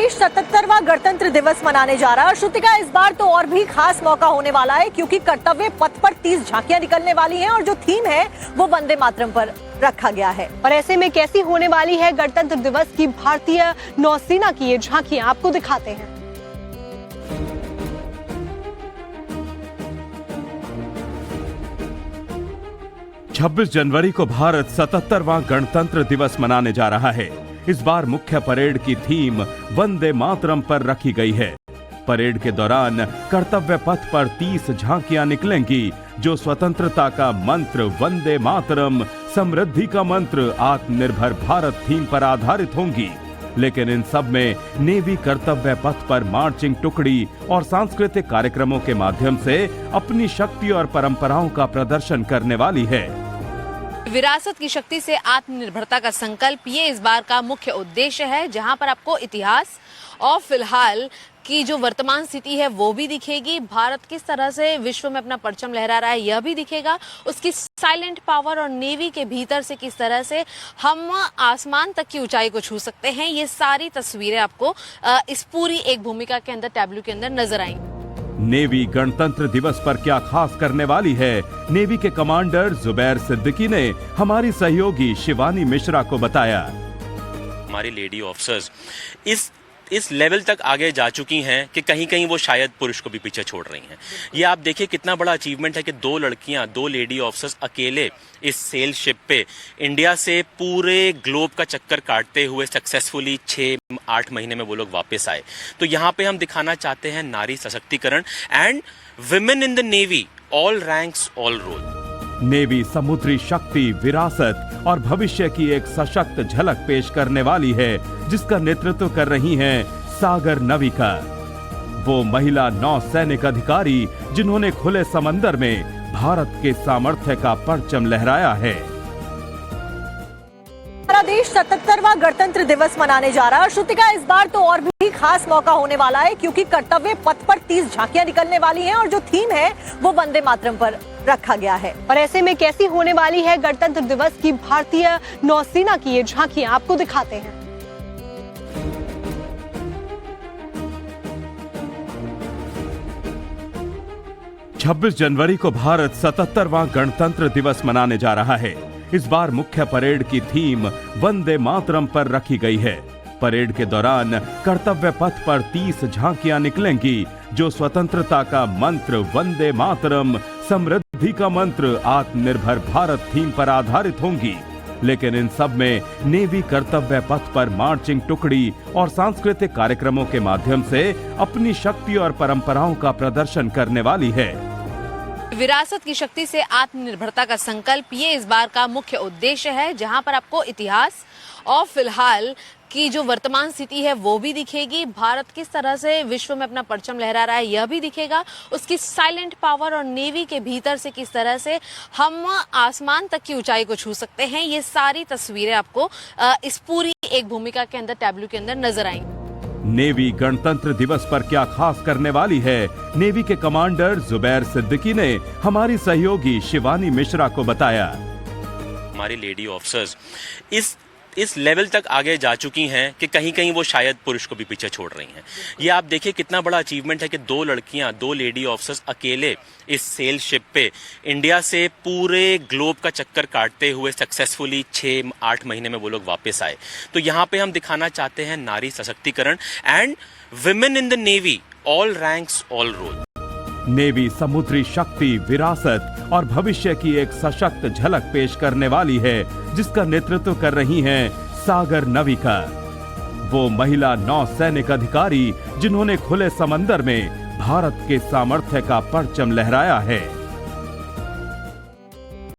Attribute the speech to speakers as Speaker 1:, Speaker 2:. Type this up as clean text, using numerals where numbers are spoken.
Speaker 1: देश 77वां गणतंत्र दिवस मनाने जा रहा है। श्रुतिका, इस बार तो और भी खास मौका होने वाला है क्योंकि कर्तव्य पथ पर 30 झांकियां निकलने वाली हैं और जो थीम है वो वंदे मातरम पर रखा गया है।
Speaker 2: और ऐसे में कैसी होने वाली है गणतंत्र दिवस की भारतीय नौसेना की ये झांकियां, आपको दिखाते हैं।
Speaker 3: छब्बीस जनवरी को भारत 77वां गणतंत्र दिवस मनाने जा रहा है। इस बार मुख्य परेड की थीम वंदे मातरम पर रखी गई है। परेड के दौरान कर्तव्य पथ पर 30 झांकियां निकलेंगी जो स्वतंत्रता का मंत्र वंदे मातरम, समृद्धि का मंत्र आत्मनिर्भर भारत थीम पर आधारित होंगी। लेकिन इन सब में नेवी कर्तव्य पथ पर मार्चिंग टुकड़ी और सांस्कृतिक कार्यक्रमों के माध्यम से अपनी शक्ति और परंपराओं का प्रदर्शन करने वाली है।
Speaker 4: विरासत की शक्ति से आत्मनिर्भरता का संकल्प ये इस बार का मुख्य उद्देश्य है, जहां पर आपको इतिहास और फिलहाल की जो वर्तमान स्थिति है वो भी दिखेगी। भारत किस तरह से विश्व में अपना परचम लहरा रहा है यह भी दिखेगा। उसकी साइलेंट पावर और नेवी के भीतर से किस तरह से हम आसमान तक की ऊंचाई को छू सकते हैं, ये सारी तस्वीरें आपको इस पूरी एक भूमिका के अंदर, टैब्लू के अंदर नजर आएंगी।
Speaker 3: नेवी गणतंत्र दिवस पर क्या खास करने वाली है, नेवी के कमांडर जुबैर सिद्दीकी ने हमारी सहयोगी शिवानी मिश्रा को बताया।
Speaker 5: हमारी लेडी ऑफिसर्स इस लेवल तक आगे जा चुकी हैं कि कहीं कहीं वो शायद पुरुष को भी पीछे छोड़ रही हैं। ये आप देखिए कितना बड़ा अचीवमेंट है कि दो लेडी ऑफिसर्स अकेले इस सेल शिप पे इंडिया से पूरे ग्लोब का चक्कर काटते हुए सक्सेसफुली 6-8 महीने में वो लोग वापस आए। तो यहाँ पे हम दिखाना चाहते हैं नारी सशक्तिकरण and women in the navy, all ranks all role.
Speaker 3: Navy समुद्री शक्ति, विरासत और भविष्य की एक सशक्त झलक पेश करने वाली है, जिसका नेतृत्व कर रही हैं सागर नविका, वो महिला नौसैनिक अधिकारी जिन्होंने खुले समंदर में भारत के सामर्थ्य का परचम लहराया है।
Speaker 1: हमारा देश 77वां गणतंत्र दिवस मनाने जा रहा है। श्रुतिका, इस बार तो और भी खास मौका होने वाला है क्योंकि कर्तव्य पथ पर 30 झांकियां निकलने वाली हैं और जो थीम है वो वंदे मातरम पर रखा गया है।
Speaker 2: और ऐसे में कैसी होने वाली है गणतंत्र दिवस की भारतीय नौसेना की ये झांकियां, आपको दिखाते हैं।
Speaker 3: 26 जनवरी को भारत 77वां गणतंत्र दिवस मनाने जा रहा है। इस बार मुख्य परेड की थीम वंदे मातरम पर रखी गई है। परेड के दौरान कर्तव्य पथ पर 30 झांकियां निकलेंगी जो स्वतंत्रता का मंत्र वंदे मातरम, समृद्धि का मंत्र आत्मनिर्भर भारत थीम पर आधारित होंगी। लेकिन इन सब में नेवी कर्तव्य पथ पर मार्चिंग टुकड़ी और सांस्कृतिक कार्यक्रमों के माध्यम से अपनी शक्ति और परंपराओं का प्रदर्शन करने वाली है।
Speaker 4: विरासत की शक्ति से आत्मनिर्भरता का संकल्प ये इस बार का मुख्य उद्देश्य है, जहां पर आपको इतिहास और फिलहाल की जो वर्तमान स्थिति है वो भी दिखेगी। भारत किस तरह से विश्व में अपना परचम लहरा रहा है यह भी दिखेगा। उसकी साइलेंट पावर और नेवी के भीतर से किस तरह से हम आसमान तक की ऊंचाई को छू सकते हैं, ये सारी तस्वीरें आपको इस पूरी एक भूमिका के अंदर, टैब्लू के अंदर नजर आएंगी।
Speaker 3: नेवी गणतंत्र दिवस पर क्या खास करने वाली है, नेवी के कमांडर जुबैर सिद्दीकी ने हमारी सहयोगी शिवानी मिश्रा को बताया।
Speaker 5: हमारी लेडी ऑफिसर्स इस लेवल तक आगे जा चुकी हैं कि कहीं कहीं वो शायद पुरुष को भी पीछे छोड़ रही हैं। ये आप देखिए कितना बड़ा अचीवमेंट है कि दो लेडी ऑफिसर्स अकेले इस सेल शिप पे इंडिया से पूरे ग्लोब का चक्कर काटते हुए सक्सेसफुली 6-8 महीने में वो लोग वापस आए। तो यहाँ पे हम दिखाना चाहते हैं नारी सशक्तिकरण and women in the navy, all ranks all role.
Speaker 3: Navy समुद्री शक्ति, विरासत और भविष्य की एक सशक्त झलक पेश करने वाली है, जिसका नेतृत्व कर रही हैं सागर नविका, वो महिला नौसैनिक अधिकारी जिन्होंने खुले समंदर में भारत के सामर्थ्य का परचम लहराया है।